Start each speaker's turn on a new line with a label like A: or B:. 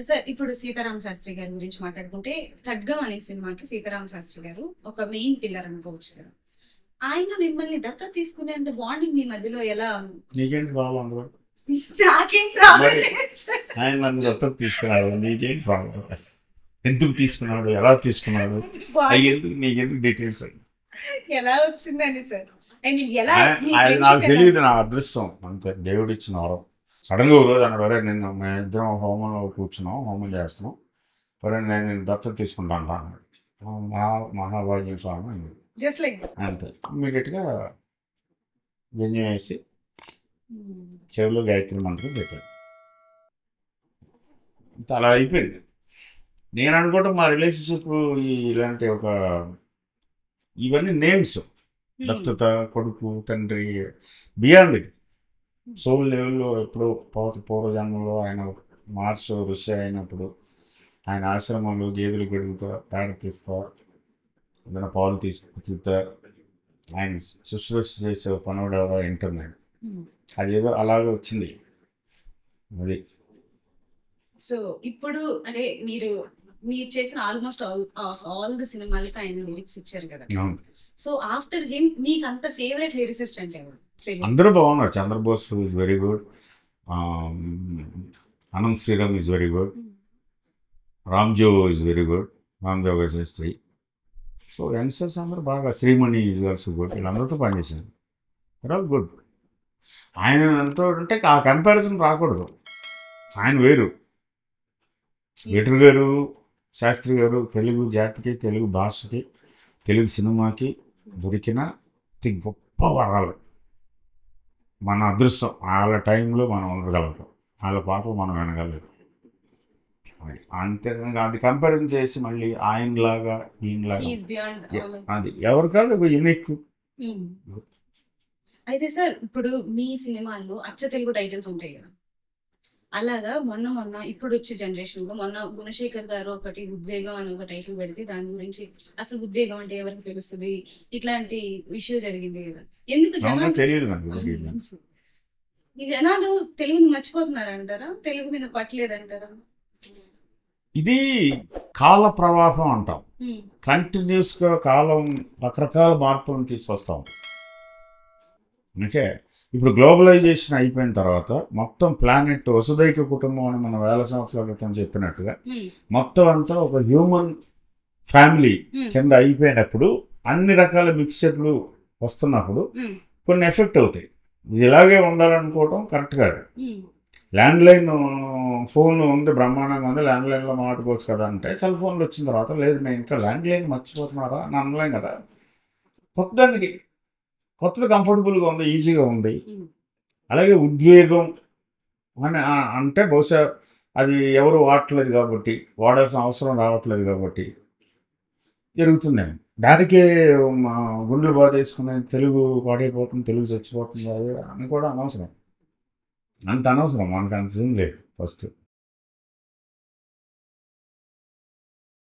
A: Sir ఇప్పుడు సీతారామ శాస్త్రి గారి గురించి మాట్లాడుకుంటే 'ఖడ్గం' అనే సినిమాకి సీతారామ శాస్త్రి గారు ఒక మెయిన్ పిల్లర్ అనుకోవచ్చు కదా. ఆయన మిమ్మల్ని దత్తత తీసుకునేంత బాండింగ్ మీ మధ్యలో ఎలా?
B: నీకేంటి ప్రాబ్లం అందులో?
A: నాకేం ప్రాబ్లం
B: మరి
A: లేదు సార్.
B: ఆయన నన్ను దత్తత తీసుకున్నాడు, నీకేంటి ప్రాబ్లం? ఎందుకు తీసుకున్నాడు, ఎలా తీసుకున్నాడు, అవి ఎందుకు, నీకెందుకు డీటెయిల్స్ అయ్యి?
A: ఎలా వచ్చిందని సార్? ఐ మీన్ ఎలా మీ
B: అది నాకు
A: ఫ్రెండ్షిప్ ఎలా?
B: తెలియదు, నా అదృష్టం అంతే, దేవుడు ఇచ్చిన వరం. సడన్గా ఒక రోజు అన్నాడు, "ఒరే నిన్న మేము ఇద్దరం హోమంలో కూర్చున్నాం, హోమం చేస్తున్నాం, ఒరే నేను నిన్ను దత్తత తీసుకుంటాను రా" అన్నాడు. మహాభాగ్యం స్వామి అన్నాడు.
A: జస్ట్ లైక్
B: అంతే, ఇమ్మీడియట్గా జంజం వేసి చెవిలో గాయత్రి మంత్రం చెప్పాడు. ఇంత అలా అయిపోయింది. నేను అనుకోవటం మా రిలేషన్షిప్ ఇలాంటి ఒక ఇవన్నీ నేమ్స్, దత్తత, కొడుకు, తండ్రి, బియాండ్ ఇది. సోల్ లెవెల్లో ఎప్పుడో పూర్వజన్మలో ఆయన మార్స్ ఋషి అయినప్పుడు ఆయన ఆశ్రమంలో గేదెలు గడుగుతా, పేడ తీస్తా, ఏదైనా పాలు తీసుకుతా, ఆయన శుశ్రూష చేసే పనుడు ఎవడో వింటున్నాడు. అదేదో అలాగే వచ్చింది అది.
A: సో ఇప్పుడు అంటే మీరు మీరు చేసిన ఆల్మోస్ట్ ఆల్ ది సినిమాలకి ఆయన లిరిక్స్ ఇచ్చారు కదా.
B: అవును.
A: సో ఆఫ్టర్ హిమ్ మీకు అంత ఫేవరెట్ లిరిసిస్ట్ అంటే ఎవరు? తెలుగు.
B: అందరూ బాగున్నారు. Chandrabose is very good, Anant Sriram is very good, Ramjo is very good, Ramjo Sastry. So youngsters అందరూ బాగా, శ్రీమణి ఈజ్ ఆల్సో గుడ్. వీళ్ళందరితో పనిచేశాను, దర్ ఆల్ గుడ్. ఆయన ఎంతో అంటే ఆ కంపారిజన్ రాకూడదు, ఆయన వేరు. లీటర్ గారు, శాస్త్రి గారు తెలుగు జాతికి, తెలుగు భాషకి, తెలుగు సినిమాకి దొరికిన అతి గొప్ప వరాలు. మన అదృష్టం వాళ్ళ టైంలో మనం ఉండగలగం, వాళ్ళ పాటలు మనం వినగలరు. అంతే, అది కంపారిజన్ చేసి మళ్ళీ ఆయనలాగా ఈయనలాగా
A: He is beyond all of-
B: అది ఎవరికాళ్ళు యూనిక్.
A: అయితే సార్ ఇప్పుడు మీ సినిమాల్లో అచ్చ తెలుగు టైటిల్స్ ఉంటాయి కదా. అలాగా మొన్న ఇప్పుడు వచ్చే జనరేషన్ లో మొన్న గుణశేఖర్ గారు ఒకటి ఉద్వేగం అని ఒక టైటిల్ పెడితే దాని గురించి అసలు ఉద్వేగం అంటే ఎవరికి తెలుస్తుంది ఇట్లాంటి ఇష్యూ జరిగింది కదా. ఎందుకు జనాలు
B: తెలియదు నాకు.
A: ఈ జనాలు తెలుగుని మర్చిపోతున్నారంటారా, తెలుగు మీద పట్టలేదంటారా?
B: ఇది కాల ప్రవాహం అంటాం. కంటిన్యూస్గా కాలం రకరకాల మార్పులను తీసుకొస్తాం. అంటే ఇప్పుడు గ్లోబలైజేషన్ అయిపోయిన తర్వాత మొత్తం ప్లానెట్ వసుదైక కుటుంబం అని మనం వేల సంవత్సరాల క్రితం చెప్పినట్టుగా మొత్తం అంతా ఒక హ్యూమన్ ఫ్యామిలీ కింద అయిపోయినప్పుడు అన్ని రకాల మిక్సర్లు వస్తున్నప్పుడు కొన్ని ఎఫెక్ట్ అవుతాయి. ఇది ఇలాగే ఉండాలనుకోవటం కరెక్ట్ కాదు. ల్యాండ్లైన్ ఫోన్ ఉంది, బ్రహ్మాండంగా ఉంది, ల్యాండ్లైన్లో మాట్లాడుకోవచ్చు కదా అంటే, సెల్ ఫోన్లు వచ్చిన తర్వాత లేదు నేను ఇంకా ల్యాండ్లైన్ మర్చిపోతున్నారా అని అనలేం కదా. కొత్తది కంఫర్టబుల్గా ఉంది, ఈజీగా ఉంది. అలాగే ఉద్వేగం అని అంటే బహుశా అది ఎవరు వాడట్లేదు కాబట్టి, వాడాల్సిన అవసరం రావట్లేదు కాబట్టి జరుగుతుందేమో. దానికే గుండెలు బాధ వేసుకునే తెలుగు పాడైపోతుంది, తెలుగు చచ్చిపోతుంది అది అని కూడా అనవసరం. అంత అనవసరం, మనకు అంత సీన్ లేదు ఫస్ట్.